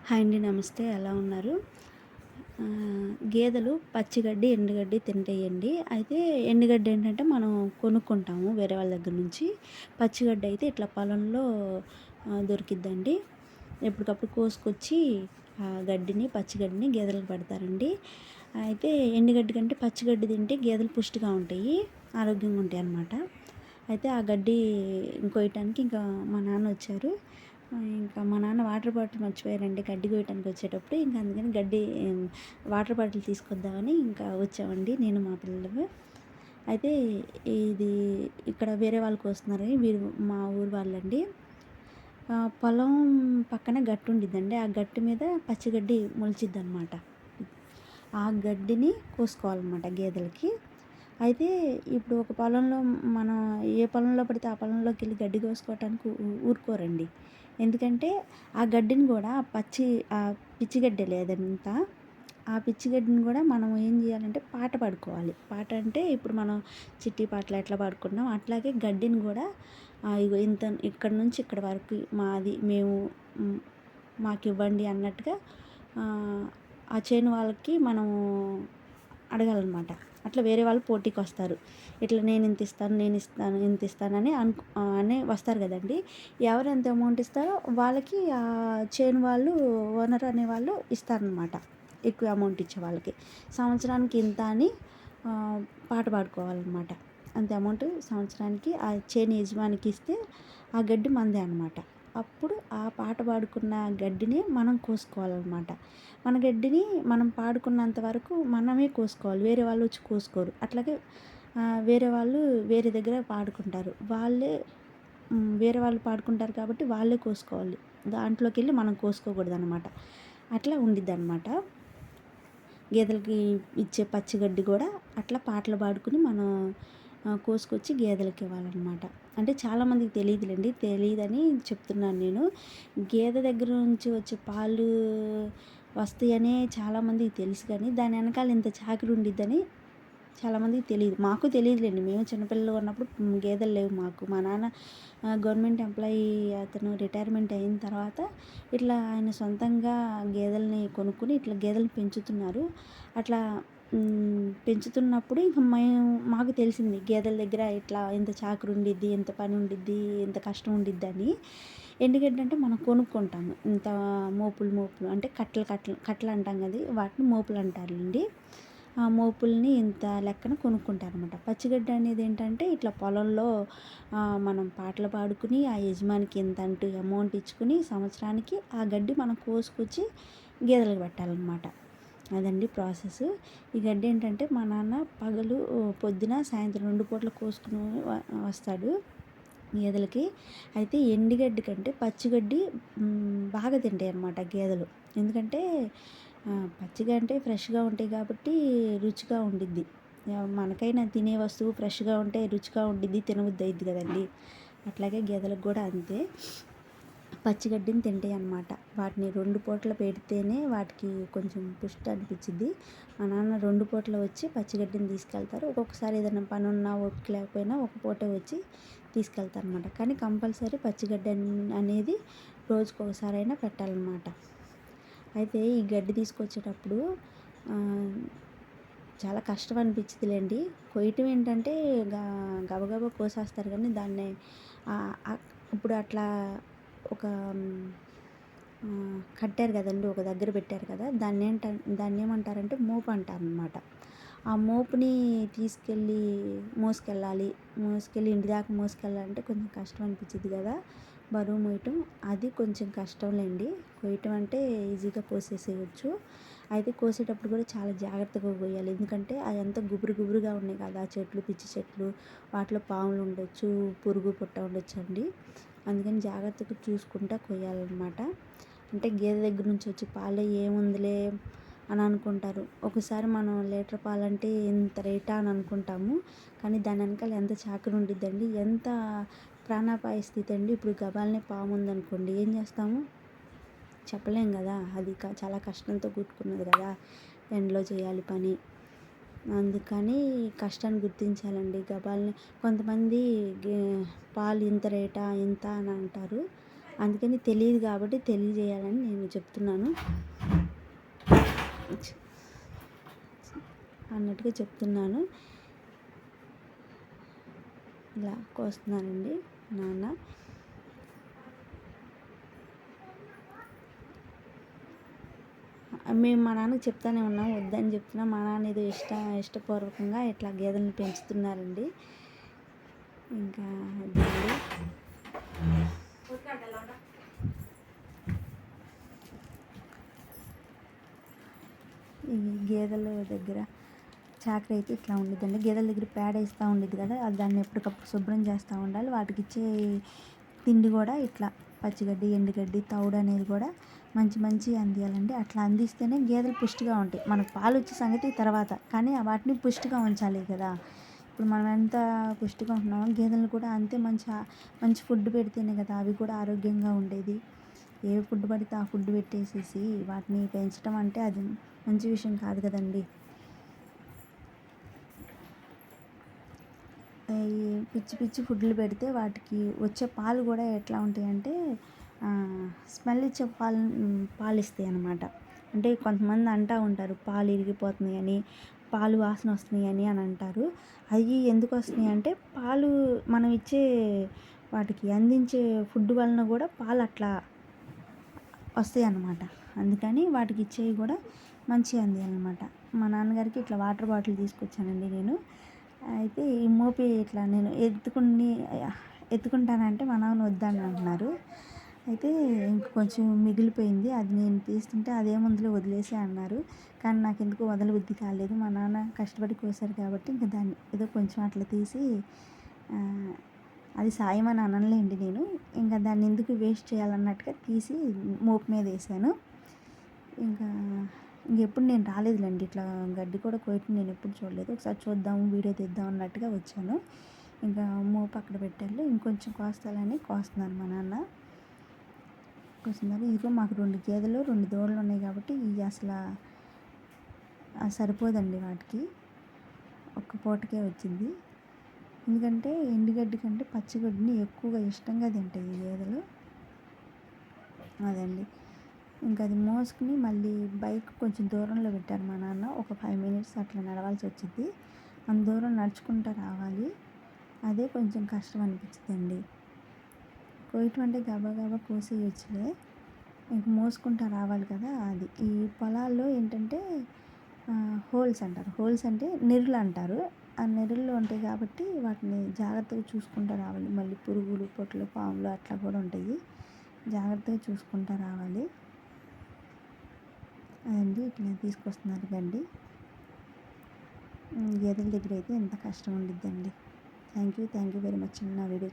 Hi అండి. నమస్తే. ఎలా ఉన్నారు? గేదెలు పచ్చిగడ్డి, ఎండుగడ్డి తింటాయండి. అయితే ఎండుగడ్డి ఏంటంటే మనం కొనుక్కుంటాము వేరే వాళ్ళ దగ్గర నుంచి. పచ్చిగడ్డి అయితే ఇట్లా పొలంలో దొరికిద్దండి. ఎప్పటికప్పుడు కోసుకొచ్చి ఆ గడ్డిని, పచ్చిగడ్డిని గేదెలకు పెడతారండి. అయితే ఎండుగడ్డి కంటే పచ్చిగడ్డి తింటే గేదెలు పుష్టిగా ఉంటాయి, ఆరోగ్యంగా ఉంటాయన్నమాట. అయితే ఆ గడ్డి కొయ్యటానికి ఇంకా మా నాన్న వచ్చారు. ఇంకా మా నాన్న వాటర్ బాటిల్ మర్చిపోయారండి గడ్డి కోయటానికి వచ్చేటప్పుడు. ఇంకా అందుకని వాటర్ బాటిల్ తీసుకొద్దామని ఇంకా వచ్చామండి నేను మా పిల్లలు. అయితే ఇది ఇక్కడ వేరే వాళ్ళు కోస్తున్నారని వీరు మా ఊరు వాళ్ళండి. పొలం పక్కన గట్టు ఉండిద్దండి. ఆ గట్టు మీద పచ్చిగడ్డి మొలిచిద్దనమాట. ఆ గడ్డిని కోసుకోవాలన్నమాట గేదెలకి. అయితే ఇప్పుడు ఒక పొలంలో మనం ఏ పొలంలో పడితే ఆ పొలంలోకి వెళ్ళి గడ్డి కోసుకోవటానికి ఊరుకోరండి. ఎందుకంటే ఆ గడ్డిని కూడా ఆ పిచ్చి గడ్డే లేదంతా, ఆ పిచ్చి గడ్డిని కూడా మనం ఏం చేయాలంటే పాట పాడుకోవాలి. పాట అంటే ఇప్పుడు మనం చిట్టి పాటలు ఎట్లా పాడుకుంటున్నాం అట్లాగే గడ్డిని కూడా ఇగో ఇంత ఇక్కడ నుంచి ఇక్కడ వరకు మాది, మేము మాకివ్వండి అన్నట్టుగా ఆ చేను వాళ్ళకి మనం అడగాలన్నమాట. అట్లా వేరే వాళ్ళు పోటీకొస్తారు. ఇట్లా నేను ఇంత ఇస్తాను, నేను ఇస్తాను, ఇంత ఇస్తానని అని వస్తారు కదండీ. ఎవరు ఎంత అమౌంట్ ఇస్తారో వాళ్ళకి చేను వాళ్ళు, ఓనర్ అనేవాళ్ళు ఇస్తారనమాట. ఎక్కువ అమౌంట్ ఇచ్చే వాళ్ళకి. సంవత్సరానికి ఇంత అని పాట పాడుకోవాలన్నమాట. అంత అమౌంట్ సంవత్సరానికి ఆ చేను యజమానికి ఇస్తే ఆ గడ్డి మనదే అనమాట. అప్పుడు ఆ పాట పాడుకున్న గడ్డిని మనం కోసుకోవాలన్నమాట. మన గడ్డిని మనం పాడుకున్నంత వరకు మనమే కోసుకోవాలి. వేరే వాళ్ళు వచ్చి కోసుకోరు. అట్లాగే వేరే వాళ్ళు వేరే దగ్గర పాడుకుంటారు. వేరే వాళ్ళు పాడుకుంటారు కాబట్టి వాళ్ళే కోసుకోవాలి. దాంట్లోకి వెళ్ళి మనం కోసుకోకూడదనమాట. అట్లా ఉండిద్దనమాట. గేదెలకి ఇచ్చే పచ్చిగడ్డి కూడా అట్లా పాటలు పాడుకుని మనం కోసుకొచ్చి గేదెలకి ఇవ్వాలన్నమాట. అంటే చాలామందికి తెలియదులేండి, తెలియదని చెప్తున్నాను నేను. గేదె దగ్గర నుంచి వచ్చే పాలు వస్తాయనే చాలామందికి తెలుసు, కానీ దాని వెనకాల ఇంత చాకిరి ఉండిద్దని చాలామందికి తెలియదు. మాకు తెలియదులేండి. మేము చిన్నపిల్లలు ఉన్నప్పుడు గేదెలు లేవు మాకు. మా నాన్న గవర్నమెంట్ ఎంప్లాయీ, అతను రిటైర్మెంట్ అయిన తర్వాత ఇట్లా ఆయన సొంతంగా గేదెల్ని కొనుక్కొని ఇట్లా గేదెలను పెంచుతున్నారు. అట్లా పెంచుతున్నప్పుడు ఇంక మాకు తెలిసింది గేదెల దగ్గర ఇట్లా ఇంత చాకరి ఉండిద్ది, ఇంత పని ఉండిద్ది, ఇంత కష్టం ఉండిద్దని. ఎండుగడ్డి అంటే మనం కొనుక్కుంటాము. ఇంత మోపులు అంటే కట్టలు అంటాం కదా, వాటిని మోపులు అంటారులేండి. ఆ మోపుల్ని ఇంత లెక్కన కొనుక్కుంటారనమాట. పచ్చిగడ్డి అనేది ఏంటంటే ఇట్లా పొలంలో మనం పాటలు పాడుకుని ఆ యజమానికి ఇంత అంటూ అమౌంట్ ఇచ్చుకుని సంవత్సరానికి ఆ గడ్డి మనం కోసుకొచ్చి గేదెలకు పెట్టాలన్నమాట. అదండి ప్రాసెస్. ఈ గడ్డి ఏంటంటే మా నాన్న పొద్దున సాయంత్రం 2 పూటలు కోసుకుని వస్తాడు గేదెలకి. అయితే ఎండుగడ్డి కంటే పచ్చిగడ్డి బాగా తింటాయి అన్నమాట గేదెలు. ఎందుకంటే పచ్చిగా అంటే ఫ్రెష్గా ఉంటాయి కాబట్టి రుచిగా ఉండిద్ది. మనకైనా తినే వస్తువు ఫ్రెష్గా ఉంటే రుచిగా ఉండిద్ది, తినబుద్ధి అయ్యిద్ది కదండి. అట్లాగే గేదెలకు కూడా అంతే, పచ్చిగడ్డిని తింటాయి అన్నమాట. వాటిని 2 పూటలు పెడితేనే వాటికి కొంచెం పుష్టి అనిపించిద్ది. మా నాన్న 2 పూటలు వచ్చి పచ్చిగడ్డిని తీసుకెళ్తారు. ఒక్కొక్కసారి ఏదైనా పని ఉన్నా ఓపిక లేకపోయినా ఒక పూటే వచ్చి తీసుకెళ్తారనమాట. కానీ కంపల్సరీ పచ్చిగడ్డి అనేది రోజుకొకసారైనా పెట్టాలన్నమాట. అయితే ఈ గడ్డి తీసుకొచ్చేటప్పుడు చాలా కష్టం అనిపించిద్దిలేండి. కొయ్యటం ఏంటంటే గబగబా కోసేస్తారు, కానీ దాన్ని ఇప్పుడు అట్లా ఒక కట్టారు కదండి, ఒక దగ్గర పెట్టారు కదా, దాన్ని ఏమంటారంటే మోపు అంటారనమాట. ఆ మోపుని తీసుకెళ్ళి మోసుకెళ్ళి ఇంటి దాకా మోసుకెళ్ళాలంటే కొంచెం కష్టం అనిపించిద్ది కదా, బరువు మోయటం. అది కొంచెం కష్టంలేండి. కొయ్యటం అంటే ఈజీగా కోసేసేయచ్చు. అయితే కోసేటప్పుడు కూడా చాలా జాగ్రత్తగా కొయ్యాలి. ఎందుకంటే అదంతా గుబురుగా ఉన్నాయి కదా చెట్లు, పిచ్చి చెట్లు, వాటిలో పాములు ఉండొచ్చు, పురుగు పుట్ట ఉండొచ్చు అండి. అందుకని జాగ్రత్తగా చూసుకుంటా కొయ్యాలన్నమాట. అంటే గేదె దగ్గర నుంచి వచ్చే పాలే ఏముందిలే అని అనుకుంటారు. ఒకసారి మనం లీటర్ పాలంటే ఇంత రేటా అని అనుకుంటాము, కానీ దాని వెనకాల ఎంత చాకరి ఉండిద్దండి, ఎంత ప్రాణాపాయ స్థితి అండి. ఇప్పుడు గబాలనే పాము ఉందనుకోండి, ఏం చేస్తాము చెప్పలేం కదా. అది చాలా కష్టంతో కూడుకున్నది కదా, ఎండలో చేయాలి పని. అందుకని కష్టాన్ని గుర్తించాలండి. గబాల్ని కొంతమంది పాలు ఇంత రేటా ఇంత అని అంటారు. అందుకని తెలియదు కాబట్టి తెలియజేయాలని నేను చెప్తున్నాను అన్నట్టుగా చెప్తున్నాను. ఇలా కోస్తున్నానండి నాన్న. మేము మా నాన్నకి చెప్తానే ఉన్నాం, వద్దని చెప్తున్నా. మా నాన్న ఏదో ఇష్టపూర్వకంగా ఇట్లా గేదెలను పెంచుతున్నారండి. ఇంకా ఈ గేదెల దగ్గర చాకరీ అయితే ఇట్లా ఉండిద్దండి. గేదెల దగ్గర పేడ వేస్తూ ఉండిద్ది కదా, అది దాన్ని ఎప్పటికప్పుడు శుభ్రం చేస్తూ ఉండాలి. వాటికి ఇచ్చే తిండి కూడా ఇట్లా పచ్చిగడ్డి, ఎండుగడ్డి, తౌడు అనేది కూడా మంచి అందియాలండి. అట్లా అందిస్తేనే గేదెలు పుష్టిగా ఉంటాయి. మనకు పాలు వచ్చే సంగతి తర్వాత, కానీ వాటిని పుష్టిగా ఉంచాలి కదా. ఇప్పుడు మనం ఎంత పుష్టిగా ఉంటున్నామో గేదెలను కూడా అంతే మంచి ఫుడ్ పెడితేనే కదా అవి కూడా ఆరోగ్యంగా ఉండేది. ఏ ఫుడ్ పడితే ఆ ఫుడ్ పెట్టేసేసి వాటిని పెంచడం అంటే అది మంచి విషయం కాదు కదండి. ఈ పిచ్చి ఫుడ్లు పెడితే వాటికి వచ్చే పాలు కూడా ఎట్లా ఉంటాయంటే స్మెల్ ఇచ్చే పాలు ఇస్తాయి అన్నమాట. అంటే కొంతమంది అంటూ ఉంటారు పాలు ఇరిగిపోతున్నాయి అని, పాలు వాసన వస్తున్నాయి అని అంటారు. అవి ఎందుకు వస్తున్నాయి అంటే పాలు మనం ఇచ్చే వాటికి అందించే ఫుడ్ వలన కూడా పాలు అట్లా వస్తాయి అన్నమాట. అందుకని వాటికి ఇచ్చేవి కూడా మంచిగా అందియాలన్నమాట. మా నాన్నగారికి ఇట్లా వాటర్ బాటిల్ తీసుకొచ్చానండి నేను. అయితే ఈ మోపి ఇట్లా నేను ఎత్తుకుంటానంటే మా నాన్న వద్దని అంటున్నారు. అయితే ఇంక కొంచెం మిగిలిపోయింది, అది నేను తీస్తుంటే అదేముందులో వదిలేసి అన్నారు. కానీ నాకు ఎందుకో వదలబుద్ధి కాలేదు. మా నాన్న కష్టపడి కోసారు కాబట్టి ఇంకా దాన్ని ఏదో కొంచెం అట్లా తీసి, అది సాయం అని అనలేండి నేను. ఇంకా దాన్ని ఎందుకు వేస్ట్ చేయాలన్నట్టుగా తీసి మోపు మీద వేసాను. ఇంకెప్పుడు నేను రాలేదులేండి, ఇట్లా గడ్డి కూడా కోయటం నేను ఎప్పుడు చూడలేదు. ఒకసారి చూద్దాము, వీడియో తీద్దాం అన్నట్టుగా వచ్చాను. ఇంకా మోపు అక్కడ పెట్టాలి, ఇంకొంచెం కోస్తాలని కోస్తున్నారు మా నాన్న. కోస్తున్నారు. ఇదిగో మాకు 2 గేదెలు 2 దూడలు ఉన్నాయి కాబట్టి ఇవి అసలు సరిపోదండి వాటికి, ఒక్క పూటకే వచ్చింది. ఎందుకంటే ఎండుగడ్డి కంటే పచ్చిగడ్డిని ఎక్కువగా ఇష్టంగా తింటాయి ఈ గేదెలు. అదండి. ఇంకా అది మోసుకుని మళ్ళీ బైక్ కొంచెం దూరంలో పెట్టారు మా నాన్న. ఒక 5 మినిట్స్ అట్లా నడవాల్సి వచ్చింది. అంత దూరం నడుచుకుంటూ రావాలి, అదే కొంచెం కష్టం అనిపించిందండి. కోయటం అంటే గబా కోసేయచ్చులే, ఇంక మోసుకుంటూ రావాలి కదా. అది ఈ పొలాల్లో ఏంటంటే హోల్స్ అంటారు. హోల్స్ అంటే నెర్రులు అంటారు. ఆ నెర్రుల్లో ఉంటాయి కాబట్టి వాటిని జాగ్రత్తగా చూసుకుంటూ రావాలి. మళ్ళీ పురుగులు, పొట్లు, పాములు అట్లా కూడా ఉంటాయి, జాగ్రత్తగా చూసుకుంటూ రావాలి. అదండి, ఇట్లా తీసుకొస్తున్నారు గడ్డి. గేదెల దగ్గర అయితే ఎంత కష్టం ఉండిద్దండి. థ్యాంక్ యూ వెరీ మచ్ నా వీడియో